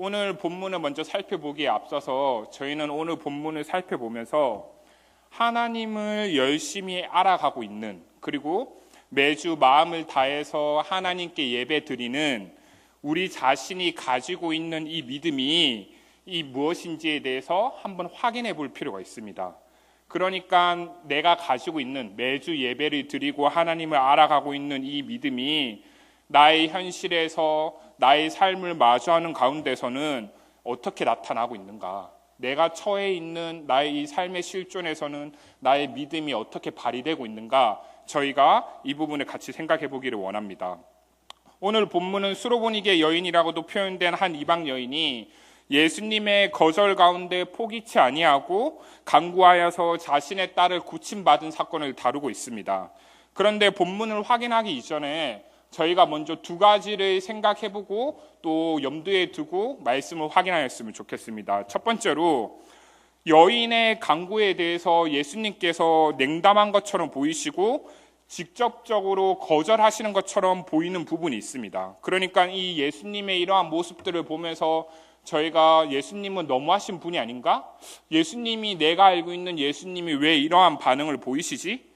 오늘 본문을 먼저 살펴보기에 앞서서 저희는 오늘 본문을 살펴보면서 하나님을 열심히 알아가고 있는, 그리고 매주 마음을 다해서 하나님께 예배 드리는 우리 자신이 가지고 있는 이 믿음이 무엇인지에 대해서 한번 확인해 볼 필요가 있습니다. 그러니까 내가 가지고 있는, 매주 예배를 드리고 하나님을 알아가고 있는 이 믿음이 나의 현실에서 나의 삶을 마주하는 가운데서는 어떻게 나타나고 있는가, 내가 처해 있는 나의 이 삶의 실존에서는 나의 믿음이 어떻게 발휘되고 있는가, 저희가 이 부분을 같이 생각해 보기를 원합니다. 오늘 본문은 수로보니게 여인이라고도 표현된 한 이방 여인이 예수님의 거절 가운데 포기치 아니하고 간구하여서 자신의 딸을 고침받은 사건을 다루고 있습니다. 그런데 본문을 확인하기 이전에 저희가 먼저 두 가지를 생각해보고 또 염두에 두고 말씀을 확인하였으면 좋겠습니다. 첫 번째로, 여인의 간구에 대해서 예수님께서 냉담한 것처럼 보이시고 직접적으로 거절하시는 것처럼 보이는 부분이 있습니다. 그러니까 이 예수님의 이러한 모습들을 보면서 저희가 예수님은 너무하신 분이 아닌가? 예수님이, 내가 알고 있는 예수님이 왜 이러한 반응을 보이시지?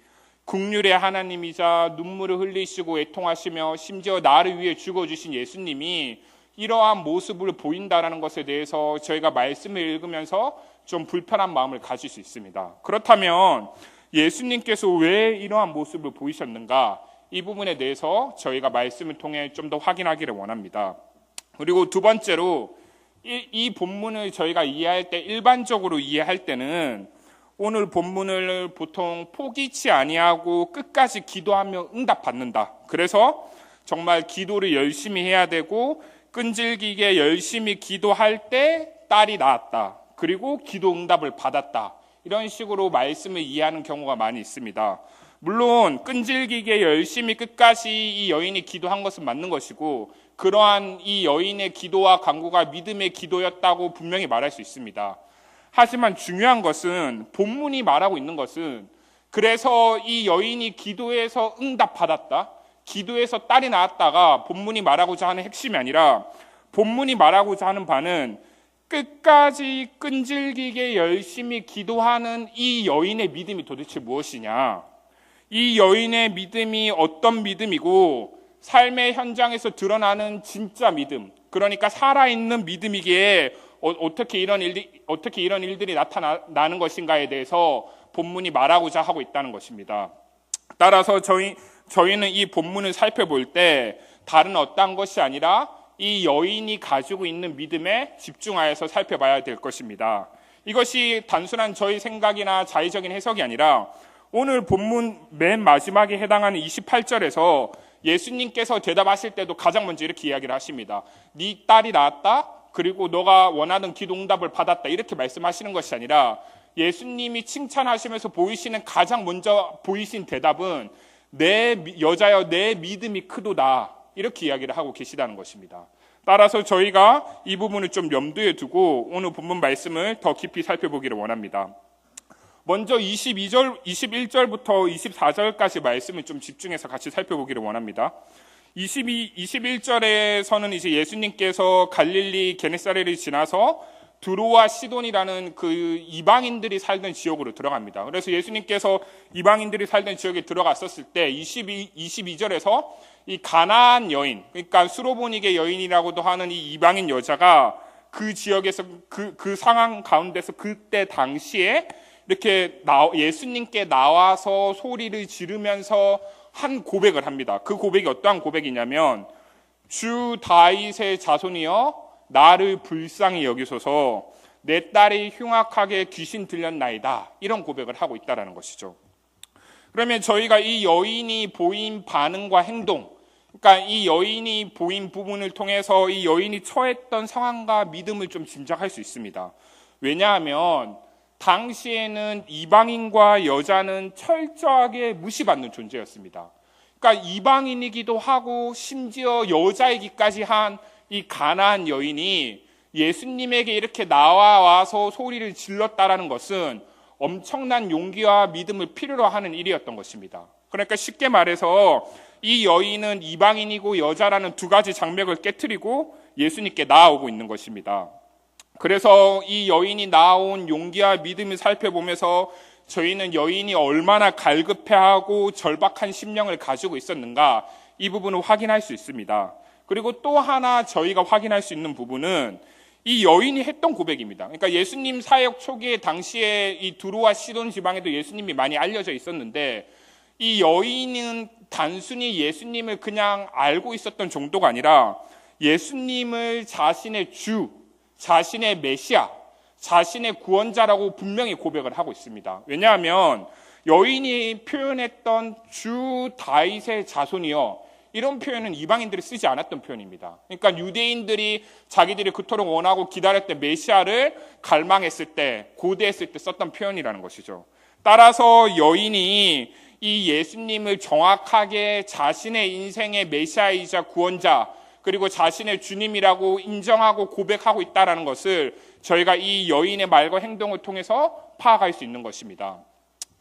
긍휼의 하나님이자 눈물을 흘리시고 애통하시며 심지어 나를 위해 죽어주신 예수님이 이러한 모습을 보인다는 것에 대해서 저희가 말씀을 읽으면서 좀 불편한 마음을 가질 수 있습니다. 그렇다면 예수님께서 왜 이러한 모습을 보이셨는가? 이 부분에 대해서 저희가 말씀을 통해 좀 더 확인하기를 원합니다. 그리고 두 번째로, 이 본문을 저희가 이해할 때, 일반적으로 이해할 때는 오늘 본문을 보통 포기치 아니하고 끝까지 기도하며 응답받는다, 그래서 정말 기도를 열심히 해야 되고 끈질기게 열심히 기도할 때 딸이 낳았다, 그리고 기도 응답을 받았다, 이런 식으로 말씀을 이해하는 경우가 많이 있습니다. 물론 끈질기게 열심히 끝까지 이 여인이 기도한 것은 맞는 것이고, 그러한 이 여인의 기도와 간구가 믿음의 기도였다고 분명히 말할 수 있습니다. 하지만 중요한 것은, 본문이 말하고 있는 것은, 그래서 이 여인이 기도해서 응답받았다, 기도해서 딸이 낳았다가 본문이 말하고자 하는 핵심이 아니라, 본문이 말하고자 하는 바는 끝까지 끈질기게 열심히 기도하는 이 여인의 믿음이 도대체 무엇이냐, 이 여인의 믿음이 어떤 믿음이고 삶의 현장에서 드러나는 진짜 믿음, 그러니까 살아있는 믿음이기에 어떻게 이런 일들이 나타나는 것인가에 대해서 본문이 말하고자 하고 있다는 것입니다. 따라서 저희는 이 본문을 살펴볼 때 다른 어떠한 것이 아니라 이 여인이 가지고 있는 믿음에 집중하여서 살펴봐야 될 것입니다. 이것이 단순한 저희 생각이나 자의적인 해석이 아니라 오늘 본문 맨 마지막에 해당하는 28절에서 예수님께서 대답하실 때도 가장 먼저 이렇게 이야기를 하십니다. 네 딸이 낳았다, 그리고 너가 원하던 기도 응답을 받았다, 이렇게 말씀하시는 것이 아니라 예수님이 칭찬하시면서 보이시는, 가장 먼저 보이신 대답은 내 여자여 내 믿음이 크도다, 이렇게 이야기를 하고 계시다는 것입니다. 따라서 저희가 이 부분을 좀 염두에 두고 오늘 본문 말씀을 더 깊이 살펴보기를 원합니다. 먼저 21절부터 24절까지 말씀을 좀 집중해서 같이 살펴보기를 원합니다. 21절에서는 이제 예수님께서 갈릴리 게네사렛을 지나서 두로와 시돈이라는 그 이방인들이 살던 지역으로 들어갑니다. 그래서 예수님께서 이방인들이 살던 지역에 들어갔었을 때 22절에서 이 가나안 여인, 그러니까 수로보니게 여인이라고도 하는 이 이방인 여자가 그 지역에서 그 상황 가운데서 그때 당시에 이렇게 예수님께 나와서 소리를 지르면서 한 고백을 합니다. 그 고백이 어떠한 고백이냐면, 주 다윗의 자손이여 나를 불쌍히 여기소서, 내 딸이 흉악하게 귀신 들렸나이다, 이런 고백을 하고 있다는 것이죠. 그러면 저희가 이 여인이 보인 반응과 행동, 그러니까 이 여인이 보인 부분을 통해서 이 여인이 처했던 상황과 믿음을 좀 짐작할 수 있습니다. 왜냐하면 당시에는 이방인과 여자는 철저하게 무시받는 존재였습니다. 그러니까 이방인이기도 하고 심지어 여자이기까지 한 이 가나안 여인이 예수님에게 이렇게 나와서 소리를 질렀다라는 것은 엄청난 용기와 믿음을 필요로 하는 일이었던 것입니다. 그러니까 쉽게 말해서 이 여인은 이방인이고 여자라는 두 가지 장벽을 깨트리고 예수님께 나아오고 있는 것입니다. 그래서 이 여인이 나아온 용기와 믿음을 살펴보면서 저희는 여인이 얼마나 갈급해하고 절박한 심령을 가지고 있었는가, 이 부분을 확인할 수 있습니다. 그리고 또 하나 저희가 확인할 수 있는 부분은 이 여인이 했던 고백입니다. 그러니까 예수님 사역 초기에 당시에 이 두로와 시돈 지방에도 예수님이 많이 알려져 있었는데, 이 여인은 단순히 예수님을 그냥 알고 있었던 정도가 아니라 예수님을 자신의 주, 자신의 메시아, 자신의 구원자라고 분명히 고백을 하고 있습니다. 왜냐하면 여인이 표현했던 주 다윗의 자손이요, 이런 표현은 이방인들이 쓰지 않았던 표현입니다. 그러니까 유대인들이 자기들이 그토록 원하고 기다렸던 메시아를 갈망했을 때, 고대했을 때 썼던 표현이라는 것이죠. 따라서 여인이 이 예수님을 정확하게 자신의 인생의 메시아이자 구원자, 그리고 자신의 주님이라고 인정하고 고백하고 있다는 것을 저희가 이 여인의 말과 행동을 통해서 파악할 수 있는 것입니다.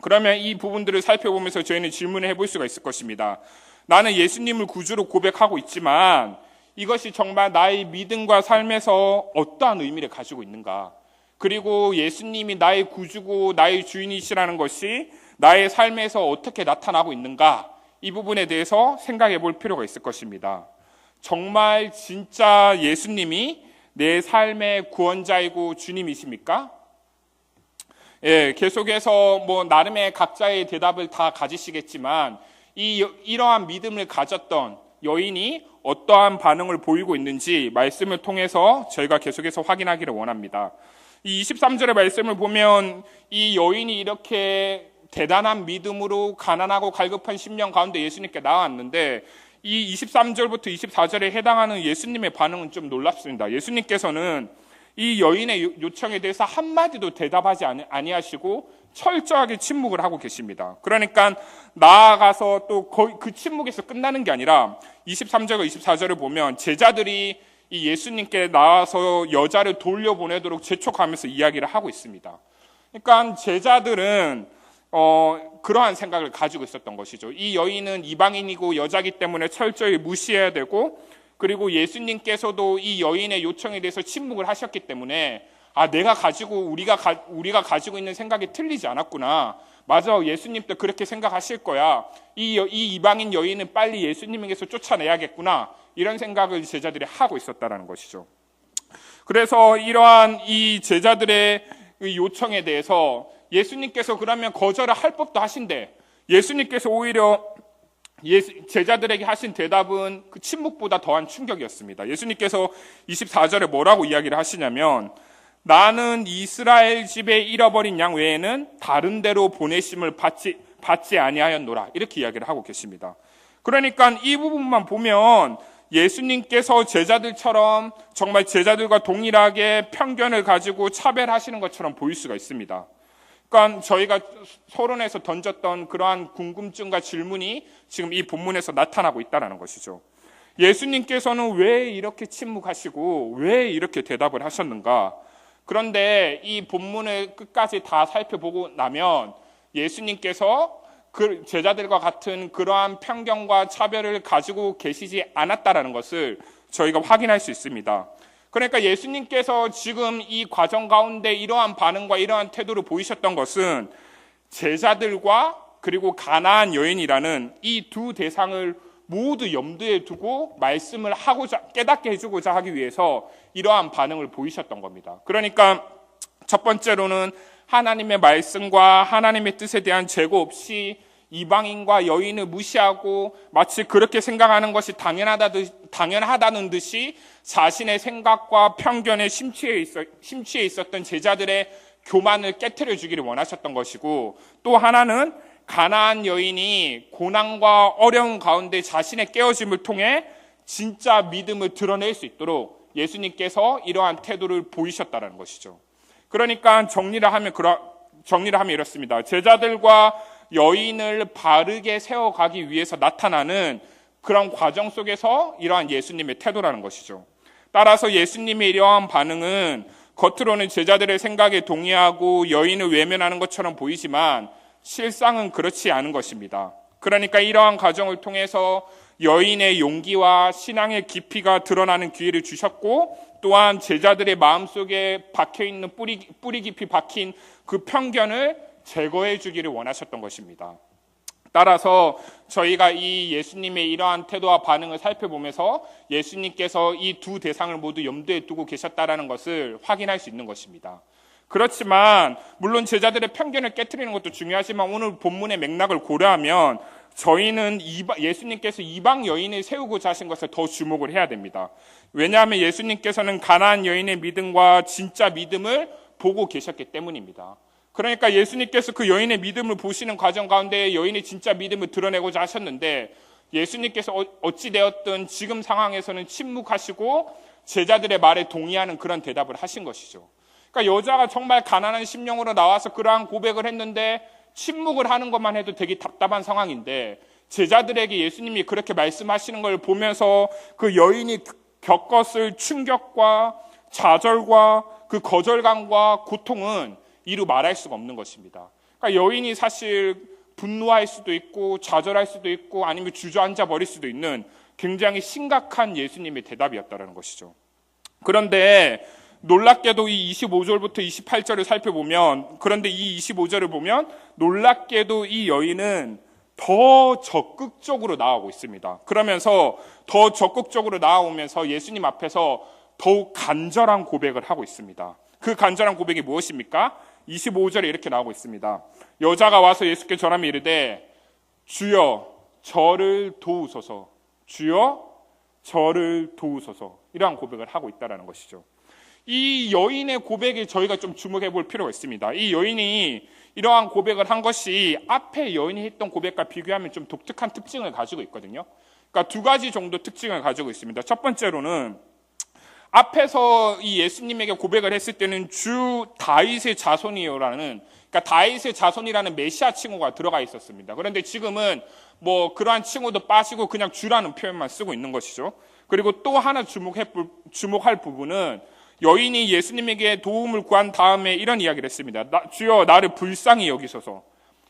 그러면 이 부분들을 살펴보면서 저희는 질문을 해볼 수가 있을 것입니다. 나는 예수님을 구주로 고백하고 있지만 이것이 정말 나의 믿음과 삶에서 어떠한 의미를 가지고 있는가? 그리고 예수님이 나의 구주고 나의 주인이시라는 것이 나의 삶에서 어떻게 나타나고 있는가? 이 부분에 대해서 생각해 볼 필요가 있을 것입니다. 정말 진짜 예수님이 내 삶의 구원자이고 주님이십니까? 예, 계속해서 나름의 각자의 대답을 다 가지시겠지만 이러한 믿음을 가졌던 여인이 어떠한 반응을 보이고 있는지 말씀을 통해서 저희가 계속해서 확인하기를 원합니다. 이 23절의 말씀을 보면 이 여인이 이렇게 대단한 믿음으로 가난하고 갈급한 심령 가운데 예수님께 나왔는데, 이 23절부터 24절에 해당하는 예수님의 반응은 좀 놀랍습니다. 예수님께서는 이 여인의 요청에 대해서 한마디도 대답하지 아니하시고 철저하게 침묵을 하고 계십니다. 그러니까 나아가서 또 그 침묵에서 끝나는 게 아니라 23절과 24절을 보면 제자들이 이 예수님께 나와서 여자를 돌려보내도록 재촉하면서 이야기를 하고 있습니다. 그러니까 제자들은 그러한 생각을 가지고 있었던 것이죠. 이 여인은 이방인이고 여자기 때문에 철저히 무시해야 되고, 그리고 예수님께서도 이 여인의 요청에 대해서 침묵을 하셨기 때문에 우리가 가지고 있는 생각이 틀리지 않았구나. 맞아, 예수님도 그렇게 생각하실 거야. 이 이방인 여인은 빨리 예수님에게서 쫓아내야겠구나. 이런 생각을 제자들이 하고 있었다는 것이죠. 그래서 이러한 이 제자들의 요청에 대해서 예수님께서 그러면 거절을 할 법도 하신데, 예수님께서 오히려 제자들에게 하신 대답은 그 침묵보다 더한 충격이었습니다. 예수님께서 24절에 뭐라고 이야기를 하시냐면, 나는 이스라엘 집에 잃어버린 양 외에는 다른 데로 보내심을 받지 아니하였노라, 이렇게 이야기를 하고 계십니다. 그러니까 이 부분만 보면 예수님께서 제자들처럼 정말 제자들과 동일하게 편견을 가지고 차별하시는 것처럼 보일 수가 있습니다. 그러니까 저희가 서론에서 던졌던 그러한 궁금증과 질문이 지금 이 본문에서 나타나고 있다는 것이죠. 예수님께서는 왜 이렇게 침묵하시고 왜 이렇게 대답을 하셨는가? 그런데 이 본문을 끝까지 다 살펴보고 나면 예수님께서 그 제자들과 같은 그러한 편견과 차별을 가지고 계시지 않았다는 것을 저희가 확인할 수 있습니다. 그러니까 예수님께서 지금 이 과정 가운데 이러한 반응과 이러한 태도를 보이셨던 것은 제자들과 그리고 가나안 여인이라는 이 두 대상을 모두 염두에 두고 말씀을 깨닫게 해주고자 하기 위해서 이러한 반응을 보이셨던 겁니다. 그러니까 첫 번째로는 하나님의 말씀과 하나님의 뜻에 대한 재고 없이 이방인과 여인을 무시하고 마치 그렇게 생각하는 것이 당연하다는 듯이 자신의 생각과 편견에 심취해 있었던 제자들의 교만을 깨트려 주기를 원하셨던 것이고, 또 하나는 가나안 여인이 고난과 어려움 가운데 자신의 깨어짐을 통해 진짜 믿음을 드러낼 수 있도록 예수님께서 이러한 태도를 보이셨다는 것이죠. 그러니까 정리를 하면 이렇습니다. 제자들과 여인을 바르게 세워가기 위해서 나타나는 그런 과정 속에서 이러한 예수님의 태도라는 것이죠. 따라서 예수님의 이러한 반응은 겉으로는 제자들의 생각에 동의하고 여인을 외면하는 것처럼 보이지만 실상은 그렇지 않은 것입니다. 그러니까 이러한 과정을 통해서 여인의 용기와 신앙의 깊이가 드러나는 기회를 주셨고, 또한 제자들의 마음속에 박혀있는 뿌리 깊이 박힌 그 편견을 제거해 주기를 원하셨던 것입니다. 따라서 저희가 이 예수님의 이러한 태도와 반응을 살펴보면서 예수님께서 이 두 대상을 모두 염두에 두고 계셨다는 것을 확인할 수 있는 것입니다. 그렇지만 물론 제자들의 편견을 깨트리는 것도 중요하지만 오늘 본문의 맥락을 고려하면 저희는 예수님께서 이방 여인을 세우고자 하신 것을 더 주목을 해야 됩니다. 왜냐하면 예수님께서는 가나안 여인의 믿음과 진짜 믿음을 보고 계셨기 때문입니다. 그러니까 예수님께서 그 여인의 믿음을 보시는 과정 가운데 여인의 진짜 믿음을 드러내고자 하셨는데, 예수님께서 어찌되었든 지금 상황에서는 침묵하시고 제자들의 말에 동의하는 그런 대답을 하신 것이죠. 그러니까 여자가 정말 가난한 심령으로 나와서 그러한 고백을 했는데 침묵을 하는 것만 해도 되게 답답한 상황인데, 제자들에게 예수님이 그렇게 말씀하시는 걸 보면서 그 여인이 겪었을 충격과 좌절과 그 거절감과 고통은 이루 말할 수가 없는 것입니다. 그러니까 여인이 사실 분노할 수도 있고 좌절할 수도 있고 아니면 주저앉아 버릴 수도 있는 굉장히 심각한 예수님의 대답이었다는 것이죠. 그런데 놀랍게도 이 25절부터 28절을 살펴보면, 그런데 이 25절을 보면 놀랍게도 이 여인은 더 적극적으로 나아오고 있습니다. 그러면서 더 적극적으로 나아오면서 예수님 앞에서 더욱 간절한 고백을 하고 있습니다. 그 간절한 고백이 무엇입니까? 25절에 이렇게 나오고 있습니다. 여자가 와서 예수께 전하며 이르되 주여 저를 도우소서, 주여 저를 도우소서, 이러한 고백을 하고 있다는 것이죠. 이 여인의 고백에 저희가 좀 주목해 볼 필요가 있습니다. 이 여인이 이러한 고백을 한 것이 앞에 여인이 했던 고백과 비교하면 좀 독특한 특징을 가지고 있거든요. 그러니까 두 가지 정도 특징을 가지고 있습니다. 첫 번째로는 앞에서 이 예수님에게 고백을 했을 때는 주 다윗의 자손이요라는, 그러니까 다윗의 자손이라는 메시아 칭호가 들어가 있었습니다. 그런데 지금은 뭐 그러한 칭호도 빠지고 그냥 주라는 표현만 쓰고 있는 것이죠. 그리고 또 하나 주목할 부분은 여인이 예수님에게 도움을 구한 다음에 이런 이야기를 했습니다. 주여 나를 불쌍히 여기소서.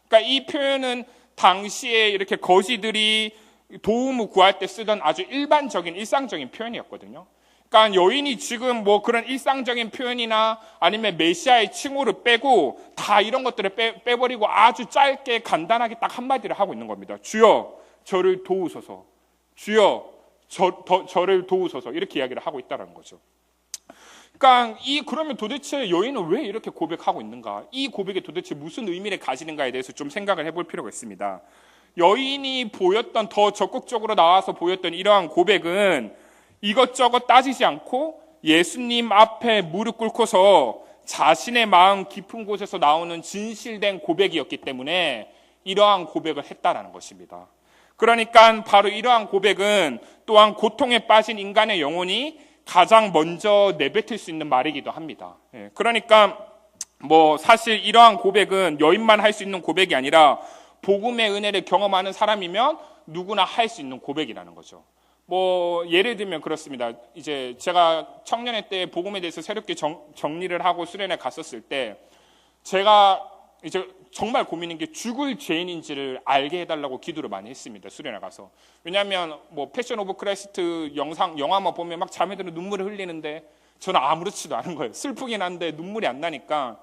그러니까 이 표현은 당시에 이렇게 거지들이 도움을 구할 때 쓰던 아주 일반적인 일상적인 표현이었거든요. 그러니까 여인이 지금 뭐 그런 일상적인 표현이나 아니면 메시아의 칭호를 빼고 다 이런 것들을 빼버리고 아주 짧게 간단하게 딱 한마디를 하고 있는 겁니다. 주여 저를 도우소서, 주여 저를 도우소서, 이렇게 이야기를 하고 있다는 거죠. 그러니까 그러면 도대체 여인은 왜 이렇게 고백하고 있는가? 이 고백이 도대체 무슨 의미를 가지는가에 대해서 좀 생각을 해볼 필요가 있습니다. 여인이 보였던, 더 적극적으로 나와서 보였던 이러한 고백은 이것저것 따지지 않고 예수님 앞에 무릎 꿇고서 자신의 마음 깊은 곳에서 나오는 진실된 고백이었기 때문에 이러한 고백을 했다라는 것입니다. 그러니까 바로 이러한 고백은 또한 고통에 빠진 인간의 영혼이 가장 먼저 내뱉을 수 있는 말이기도 합니다. 그러니까 뭐 사실 이러한 고백은 여인만 할 수 있는 고백이 아니라 복음의 은혜를 경험하는 사람이면 누구나 할 수 있는 고백이라는 거죠. 뭐 예를 들면 그렇습니다. 이제 제가 청년회 때 복음에 대해서 새롭게 정리를 하고 수련회 갔었을 때 제가 이제 정말 고민인 게 죽을 죄인인지를 알게 해달라고 기도를 많이 했습니다. 수련회 가서. 왜냐하면 뭐 패션 오브 크라이스트 영화만 보면 막 자매들은 눈물을 흘리는데 저는 아무렇지도 않은 거예요. 슬프긴 한데 눈물이 안 나니까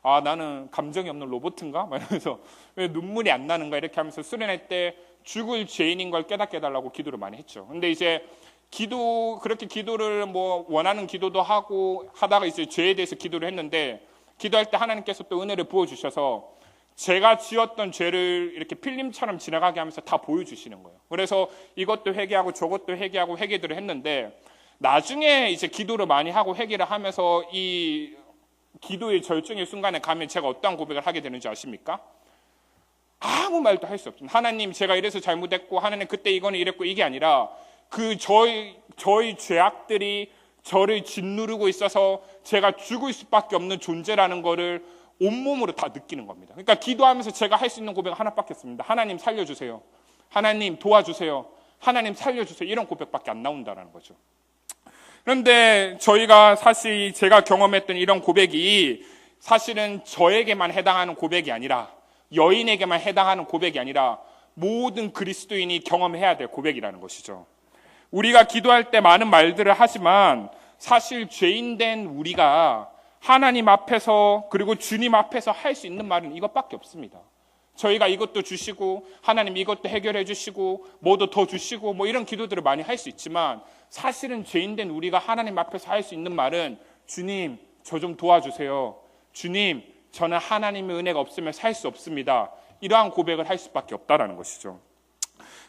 아 나는 감정이 없는 로봇인가? 막 이러면서 왜 눈물이 안 나는가 이렇게 하면서 수련회 때 죽을 죄인인 걸 깨닫게 해달라고 기도를 많이 했죠. 근데 이제 그렇게 기도를 뭐 원하는 기도도 하고 하다가 이제 죄에 대해서 기도를 했는데 기도할 때 하나님께서 또 은혜를 부어주셔서 제가 지었던 죄를 이렇게 필름처럼 지나가게 하면서 다 보여주시는 거예요. 그래서 이것도 회개하고 저것도 회개하고 회개들을 했는데 나중에 이제 기도를 많이 하고 회개를 하면서 이 기도의 절정의 순간에 가면 제가 어떠한 고백을 하게 되는지 아십니까? 아무 말도 할 수 없습니다. 하나님 제가 이래서 잘못했고 하나님 그때 이거는 이랬고 이게 아니라 저희 죄악들이 저를 짓누르고 있어서 제가 죽을 수밖에 없는 존재라는 거를 온몸으로 다 느끼는 겁니다. 그러니까 기도하면서 제가 할 수 있는 고백은 하나밖에 없습니다. 하나님 살려주세요. 하나님 도와주세요. 하나님 살려주세요. 이런 고백밖에 안 나온다는 거죠. 그런데 저희가 사실 제가 경험했던 이런 고백이 사실은 저에게만 해당하는 고백이 아니라 여인에게만 해당하는 고백이 아니라 모든 그리스도인이 경험해야 될 고백이라는 것이죠. 우리가 기도할 때 많은 말들을 하지만 사실 죄인된 우리가 하나님 앞에서 그리고 주님 앞에서 할 수 있는 말은 이것밖에 없습니다. 저희가 이것도 주시고 하나님 이것도 해결해 주시고 뭐도 더 주시고 뭐 이런 기도들을 많이 할 수 있지만 사실은 죄인된 우리가 하나님 앞에서 할 수 있는 말은 주님 저 좀 도와주세요. 주님 저는 하나님의 은혜가 없으면 살 수 없습니다. 이러한 고백을 할 수밖에 없다라는 것이죠.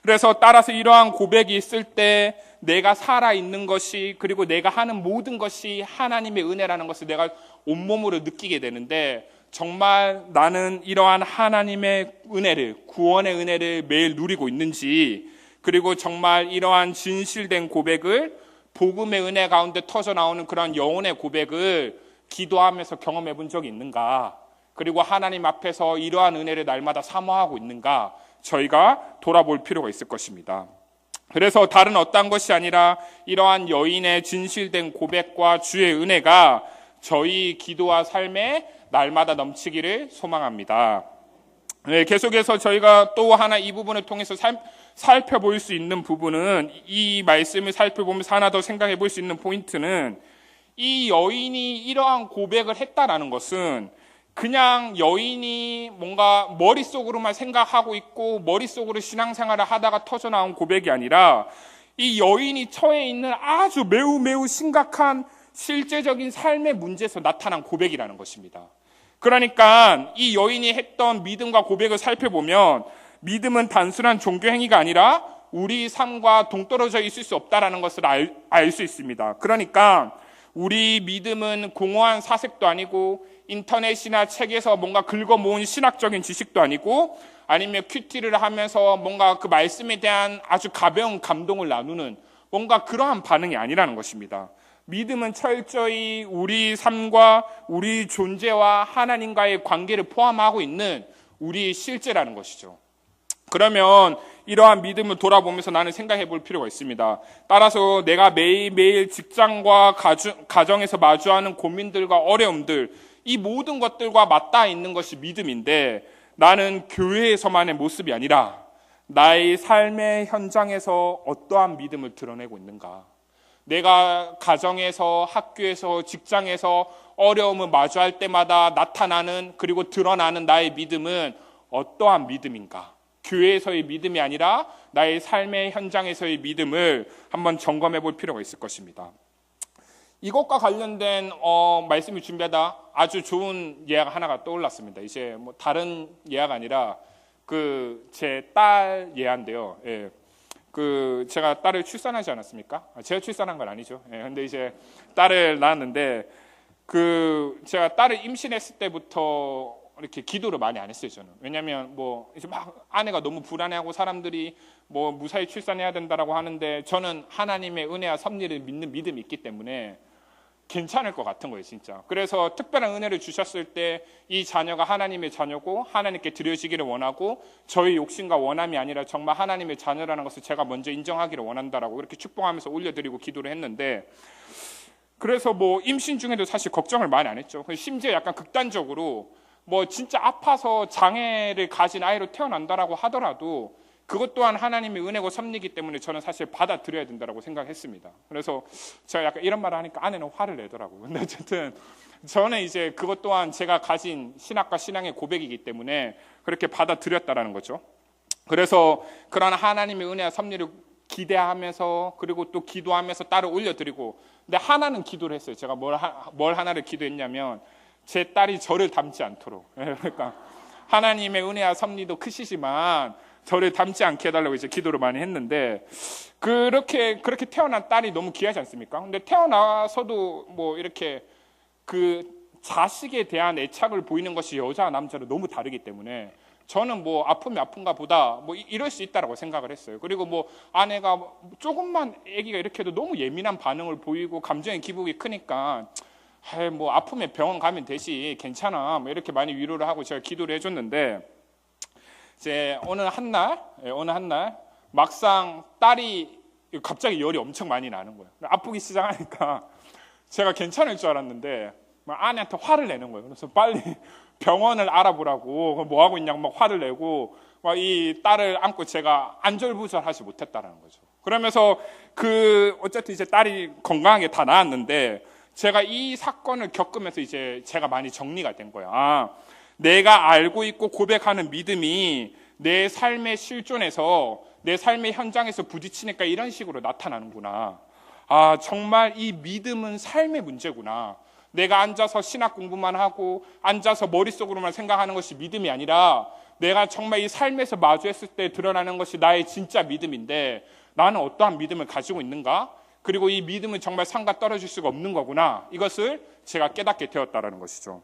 그래서 따라서 이러한 고백이 있을 때 내가 살아있는 것이 그리고 내가 하는 모든 것이 하나님의 은혜라는 것을 내가 온몸으로 느끼게 되는데 정말 나는 이러한 하나님의 은혜를 구원의 은혜를 매일 누리고 있는지 그리고 정말 이러한 진실된 고백을 복음의 은혜 가운데 터져 나오는 그런 영혼의 고백을 기도하면서 경험해 본 적이 있는가 그리고 하나님 앞에서 이러한 은혜를 날마다 사모하고 있는가 저희가 돌아볼 필요가 있을 것입니다. 그래서 다른 어떤 것이 아니라 이러한 여인의 진실된 고백과 주의 은혜가 저희 기도와 삶에 날마다 넘치기를 소망합니다. 네, 계속해서 저희가 또 하나 이 부분을 통해서 살펴볼 수 있는 부분은 이 말씀을 살펴보면서 하나 더 생각해 볼 수 있는 포인트는 이 여인이 이러한 고백을 했다라는 것은 그냥 여인이 뭔가 머릿속으로만 생각하고 있고 머릿속으로 신앙생활을 하다가 터져나온 고백이 아니라 이 여인이 처해 있는 아주 매우 심각한 실제적인 삶의 문제에서 나타난 고백이라는 것입니다. 그러니까 이 여인이 했던 믿음과 고백을 살펴보면 믿음은 단순한 종교 행위가 아니라 우리 삶과 동떨어져 있을 수 없다라는 것을 알 수 있습니다. 그러니까 우리 믿음은 공허한 사색도 아니고 인터넷이나 책에서 뭔가 긁어 모은 신학적인 지식도 아니고 아니면 큐티를 하면서 뭔가 그 말씀에 대한 아주 가벼운 감동을 나누는 뭔가 그러한 반응이 아니라는 것입니다. 믿음은 철저히 우리 삶과 우리 존재와 하나님과의 관계를 포함하고 있는 우리 실제라는 것이죠. 그러면 이러한 믿음을 돌아보면서 나는 생각해 볼 필요가 있습니다. 따라서 내가 매일매일 직장과 가정에서 마주하는 고민들과 어려움들 이 모든 것들과 맞닿아 있는 것이 믿음인데 나는 교회에서만의 모습이 아니라 나의 삶의 현장에서 어떠한 믿음을 드러내고 있는가. 내가 가정에서 학교에서 직장에서 어려움을 마주할 때마다 나타나는 그리고 드러나는 나의 믿음은 어떠한 믿음인가. 교회에서의 믿음이 아니라 나의 삶의 현장에서의 믿음을 한번 점검해 볼 필요가 있을 것입니다. 이것과 관련된 말씀을 준비하다 아주 좋은 예화가 하나가 떠올랐습니다. 이제 뭐 다른 예화가 아니라 그 제 딸 예화인데요. 예. 그 제가 딸을 출산하지 않았습니까? 제가 출산한 건 아니죠. 예. 근데 이제 딸을 낳았는데 그 제가 딸을 임신했을 때부터 이렇게 기도를 많이 안 했어요, 저는. 왜냐하면 뭐 이제 막 아내가 너무 불안해하고 사람들이 뭐 무사히 출산해야 된다라고 하는데 저는 하나님의 은혜와 섭리를 믿는 믿음이 있기 때문에 괜찮을 것 같은 거예요, 진짜. 그래서 특별한 은혜를 주셨을 때 이 자녀가 하나님의 자녀고 하나님께 드려지기를 원하고 저희 욕심과 원함이 아니라 정말 하나님의 자녀라는 것을 제가 먼저 인정하기를 원한다라고 그렇게 축복하면서 올려드리고 기도를 했는데 그래서 뭐 임신 중에도 사실 걱정을 많이 안 했죠. 심지어 약간 극단적으로 뭐 진짜 아파서 장애를 가진 아이로 태어난다라고 하더라도 그것 또한 하나님의 은혜고 섭리이기 때문에 저는 사실 받아들여야 된다고 생각했습니다. 그래서 제가 약간 이런 말을 하니까 아내는 화를 내더라고요. 근데 어쨌든 저는 이제 그것 또한 제가 가진 신학과 신앙의 고백이기 때문에 그렇게 받아들였다라는 거죠. 그래서 그런 하나님의 은혜와 섭리를 기대하면서 그리고 또 기도하면서 딸을 올려드리고 근데 하나는 기도를 했어요. 제가 뭘 하나를 기도했냐면 제 딸이 저를 닮지 않도록 그러니까 하나님의 은혜와 섭리도 크시지만 저를 닮지 않게 해달라고 이제 기도를 많이 했는데 그렇게 태어난 딸이 너무 귀하지 않습니까? 근데 태어나서도 뭐 이렇게 그 자식에 대한 애착을 보이는 것이 여자와 남자로 너무 다르기 때문에 저는 뭐 아픔이 아픈가 보다 뭐 이럴 수 있다라고 생각을 했어요. 그리고 뭐 아내가 조금만 아기가 이렇게 해도 너무 예민한 반응을 보이고 감정의 기복이 크니까 뭐 아프면 병원 가면 되지 괜찮아 뭐 이렇게 많이 위로를 하고 제가 기도를 해줬는데 이제 어느 한 날 막상 딸이 갑자기 열이 엄청 많이 나는 거예요. 아프기 시작하니까 제가 괜찮을 줄 알았는데 막 아내한테 화를 내는 거예요. 그래서 빨리 병원을 알아보라고 뭐 하고 있냐고 막 화를 내고 이 딸을 안고 제가 안절부절하지 못했다라는 거죠. 그러면서 어쨌든 이제 딸이 건강하게 다 나았는데 제가 이 사건을 겪으면서 이제 제가 많이 정리가 된 거야. 내가 알고 있고 고백하는 믿음이 내 삶의 실존에서 내 삶의 현장에서 부딪히니까 이런 식으로 나타나는구나. 정말 이 믿음은 삶의 문제구나. 내가 앉아서 신학 공부만 하고 앉아서 머릿속으로만 생각하는 것이 믿음이 아니라 내가 정말 이 삶에서 마주했을 때 드러나는 것이 나의 진짜 믿음인데 나는 어떠한 믿음을 가지고 있는가? 그리고 이 믿음은 정말 상과 떨어질 수가 없는 거구나. 이것을 제가 깨닫게 되었다는 것이죠.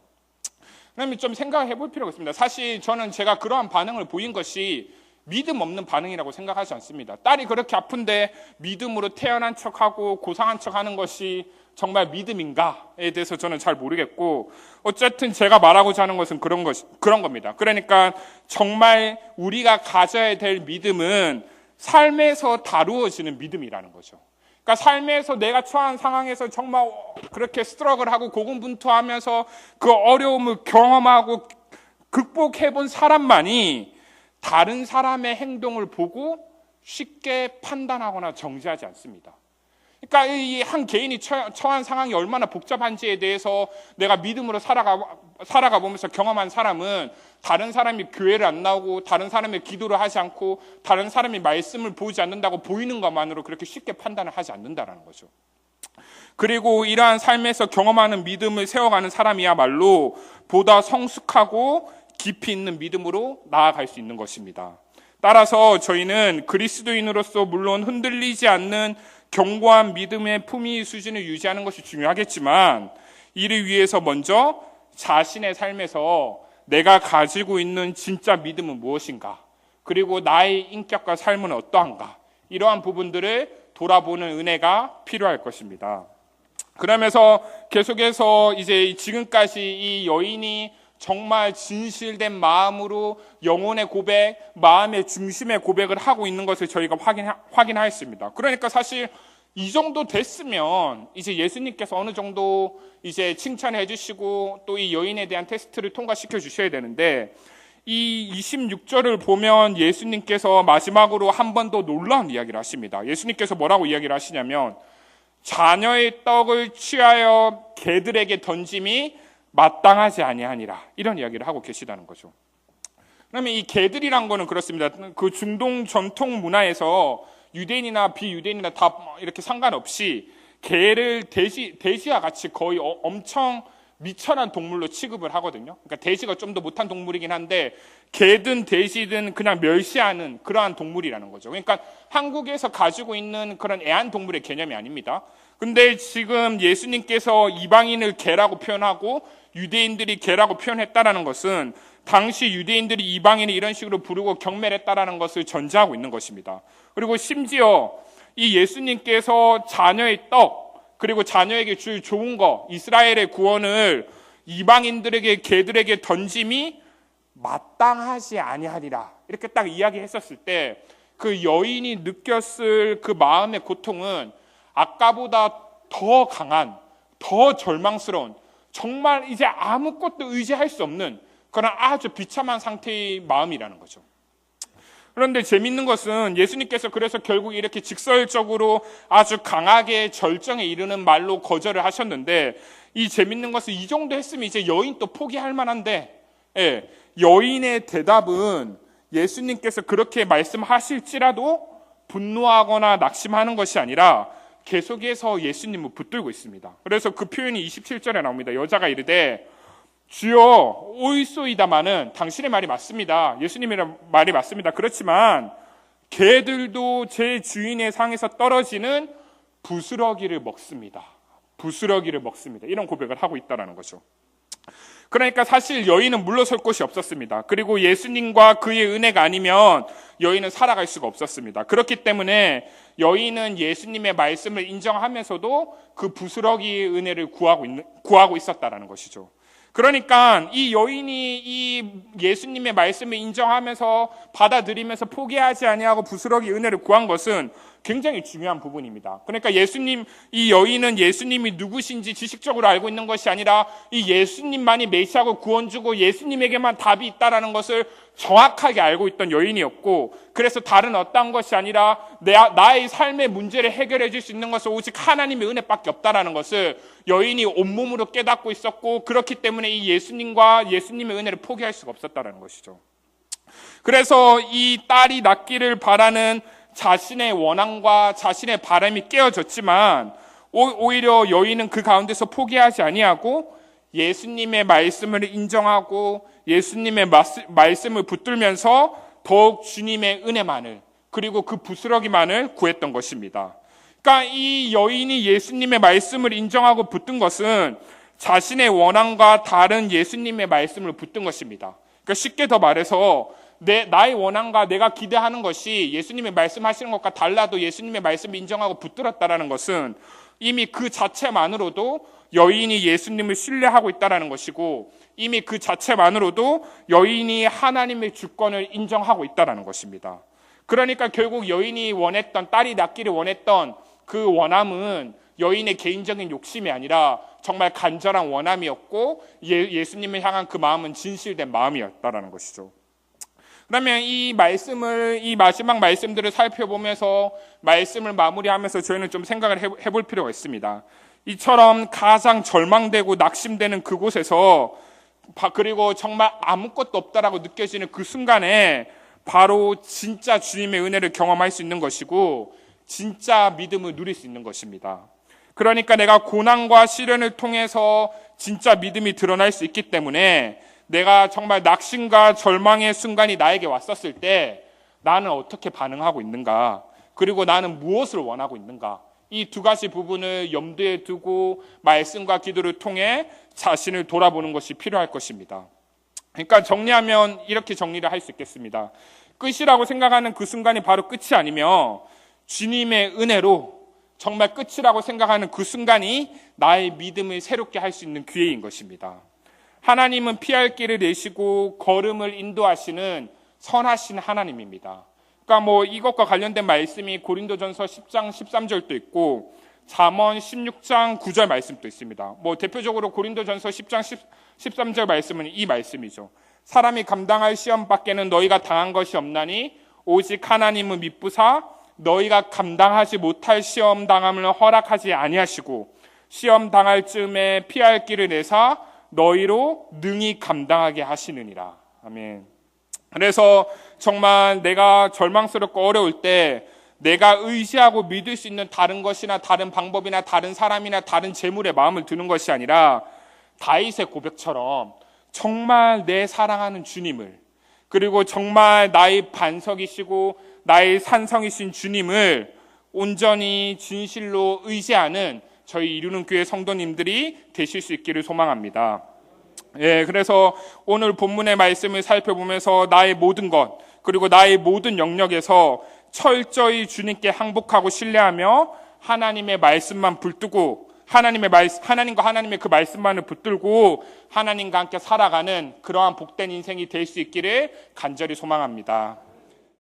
그러면 좀 생각해 볼 필요가 있습니다. 사실 저는 제가 그러한 반응을 보인 것이 믿음 없는 반응이라고 생각하지 않습니다. 딸이 그렇게 아픈데 믿음으로 태어난 척하고 고상한 척하는 것이 정말 믿음인가에 대해서 저는 잘 모르겠고, 어쨌든 제가 말하고자 하는 것은 그런 겁니다. 그러니까 정말 우리가 가져야 될 믿음은 삶에서 다루어지는 믿음이라는 거죠. 그러니까 삶에서 내가 처한 상황에서 정말 그렇게 스트러글하고 고군분투하면서 그 어려움을 경험하고 극복해 본 사람만이 다른 사람의 행동을 보고 쉽게 판단하거나 정죄하지 않습니다. 그러니까 이 한 개인이 처한 상황이 얼마나 복잡한지에 대해서 내가 믿음으로 살아가 보면서 경험한 사람은 다른 사람이 교회를 안 나오고 다른 사람이 기도를 하지 않고 다른 사람이 말씀을 보지 않는다고 보이는 것만으로 그렇게 쉽게 판단을 하지 않는다는 거죠. 그리고 이러한 삶에서 경험하는 믿음을 세워가는 사람이야말로 보다 성숙하고 깊이 있는 믿음으로 나아갈 수 있는 것입니다. 따라서 저희는 그리스도인으로서 물론 흔들리지 않는 견고한 믿음의 품위 수준을 유지하는 것이 중요하겠지만 이를 위해서 먼저 자신의 삶에서 내가 가지고 있는 진짜 믿음은 무엇인가, 그리고 나의 인격과 삶은 어떠한가, 이러한 부분들을 돌아보는 은혜가 필요할 것입니다. 그러면서 계속해서 이제 지금까지 이 여인이 정말 진실된 마음으로 영혼의 고백, 마음의 중심의 고백을 하고 있는 것을 저희가 확인하였습니다. 그러니까 사실 이 정도 됐으면 이제 예수님께서 어느 정도 이제 칭찬해 주시고 또 이 여인에 대한 테스트를 통과시켜 주셔야 되는데, 이 26절을 보면 예수님께서 마지막으로 한 번 더 놀라운 이야기를 하십니다. 예수님께서 뭐라고 이야기를 하시냐면 자녀의 떡을 취하여 개들에게 던짐이 마땅하지 아니하니라, 이런 이야기를 하고 계시다는 거죠. 그러면 이 개들이란 거는 그렇습니다. 그 중동 전통 문화에서 유대인이나 비유대인이나 다 이렇게 상관없이 개를 돼지와 같이 거의 엄청 미천한 동물로 취급을 하거든요. 그러니까 돼지가 좀 더 못한 동물이긴 한데 개든 돼지든 그냥 멸시하는 그러한 동물이라는 거죠. 그러니까 한국에서 가지고 있는 그런 애완동물의 개념이 아닙니다. 근데 지금 예수님께서 이방인을 개라고 표현하고 유대인들이 개라고 표현했다라는 것은 당시 유대인들이 이방인을 이런 식으로 부르고 경멸했다라는 것을 전제하고 있는 것입니다. 그리고 심지어 이 예수님께서 자녀의 떡, 그리고 자녀에게 줄 좋은 거, 이스라엘의 구원을 이방인들에게, 개들에게 던짐이 마땅하지 아니하리라, 이렇게 딱 이야기했었을 때 그 여인이 느꼈을 그 마음의 고통은 아까보다 더 강한, 더 절망스러운, 정말 이제 아무것도 의지할 수 없는 그런 아주 비참한 상태의 마음이라는 거죠. 그런데 재밌는 것은 예수님께서 그래서 결국 이렇게 직설적으로 아주 강하게 절정에 이르는 말로 거절을 하셨는데, 이 재밌는 것은 이 정도 했으면 이제 여인 또 포기할 만한데, 여인의 대답은 예수님께서 그렇게 말씀하실지라도 분노하거나 낙심하는 것이 아니라 계속해서 예수님을 붙들고 있습니다. 그래서 그 표현이 27절에 나옵니다. 여자가 이르되 주여 옳소이다마는, 당신의 말이 맞습니다. 예수님의 말이 맞습니다. 그렇지만 개들도 제 주인의 상에서 떨어지는 부스러기를 먹습니다. 부스러기를 먹습니다. 이런 고백을 하고 있다는 거죠. 그러니까 사실 여인은 물러설 곳이 없었습니다. 그리고 예수님과 그의 은혜가 아니면 여인은 살아갈 수가 없었습니다. 그렇기 때문에 여인은 예수님의 말씀을 인정하면서도 그 부스러기의 은혜를 구하고 있었다는 것이죠. 그러니까 이 여인이 이 예수님의 말씀을 인정하면서 받아들이면서 포기하지 아니하고 부스러기 은혜를 구한 것은 굉장히 중요한 부분입니다. 그러니까 이 여인은 예수님이 누구신지 지식적으로 알고 있는 것이 아니라 이 예수님만이 메시아고 구원주고 예수님에게만 답이 있다라는 것을 정확하게 알고 있던 여인이었고, 그래서 다른 어떤 것이 아니라 나의 삶의 문제를 해결해 줄 수 있는 것은 오직 하나님의 은혜밖에 없다라는 것을 여인이 온몸으로 깨닫고 있었고, 그렇기 때문에 이 예수님과 예수님의 은혜를 포기할 수가 없었다라는 것이죠. 그래서 이 딸이 낫기를 바라는 자신의 원함과 자신의 바람이 깨어졌지만 오히려 여인은 그 가운데서 포기하지 아니하고 예수님의 말씀을 인정하고 예수님의 말씀을 붙들면서 더욱 주님의 은혜만을, 그리고 그 부스러기만을 구했던 것입니다. 그러니까 이 여인이 예수님의 말씀을 인정하고 붙든 것은 자신의 원함과 다른 예수님의 말씀을 붙든 것입니다. 그러니까 쉽게 더 말해서 나의 원함과 내가 기대하는 것이 예수님의 말씀하시는 것과 달라도 예수님의 말씀을 인정하고 붙들었다라는 것은 이미 그 자체만으로도 여인이 예수님을 신뢰하고 있다라는 것이고, 이미 그 자체만으로도 여인이 하나님의 주권을 인정하고 있다라는 것입니다. 그러니까 결국 여인이 원했던, 딸이 낳기를 원했던 그 원함은 여인의 개인적인 욕심이 아니라 정말 간절한 원함이었고, 예수님을 향한 그 마음은 진실된 마음이었다라는 것이죠. 그러면 이 마지막 말씀들을 살펴보면서 말씀을 마무리하면서 저희는 좀 생각을 해볼 필요가 있습니다. 이처럼 가장 절망되고 낙심되는 그곳에서, 그리고 정말 아무것도 없다라고 느껴지는 그 순간에 바로 진짜 주님의 은혜를 경험할 수 있는 것이고 진짜 믿음을 누릴 수 있는 것입니다. 그러니까 내가 고난과 시련을 통해서 진짜 믿음이 드러날 수 있기 때문에 내가 정말 낙심과 절망의 순간이 나에게 왔었을 때 나는 어떻게 반응하고 있는가, 그리고 나는 무엇을 원하고 있는가, 이 두 가지 부분을 염두에 두고 말씀과 기도를 통해 자신을 돌아보는 것이 필요할 것입니다. 그러니까 정리하면 이렇게 정리를 할 수 있겠습니다. 끝이라고 생각하는 그 순간이 바로 끝이 아니며 주님의 은혜로 정말 끝이라고 생각하는 그 순간이 나의 믿음을 새롭게 할 수 있는 기회인 것입니다. 하나님은 피할 길을 내시고 걸음을 인도하시는 선하신 하나님입니다. 그러니까 이것과 관련된 말씀이 고린도전서 10장 13절도 있고 잠언 16장 9절 말씀도 있습니다. 대표적으로 고린도전서 10장 13절 말씀은 이 말씀이죠. 사람이 감당할 시험 밖에는 너희가 당한 것이 없나니 오직 하나님은 미쁘사 너희가 감당하지 못할 시험 당함을 허락하지 아니하시고 시험 당할 즈음에 피할 길을 내사 너희로 능히 감당하게 하시느니라. 아멘. 그래서 정말 내가 절망스럽고 어려울 때 내가 의지하고 믿을 수 있는 다른 것이나 다른 방법이나 다른 사람이나 다른 재물에 마음을 두는 것이 아니라 다윗의 고백처럼 정말 내 사랑하는 주님을, 그리고 정말 나의 반석이시고 나의 산성이신 주님을 온전히 진실로 의지하는 저희 이루는 교회 성도님들이 되실 수 있기를 소망합니다. 그래서 오늘 본문의 말씀을 살펴보면서 나의 모든 것, 그리고 나의 모든 영역에서 철저히 주님께 항복하고 신뢰하며 하나님의 말씀만 붙들고 하나님과 하나님의 그 말씀만을 붙들고 하나님과 함께 살아가는 그러한 복된 인생이 될 수 있기를 간절히 소망합니다.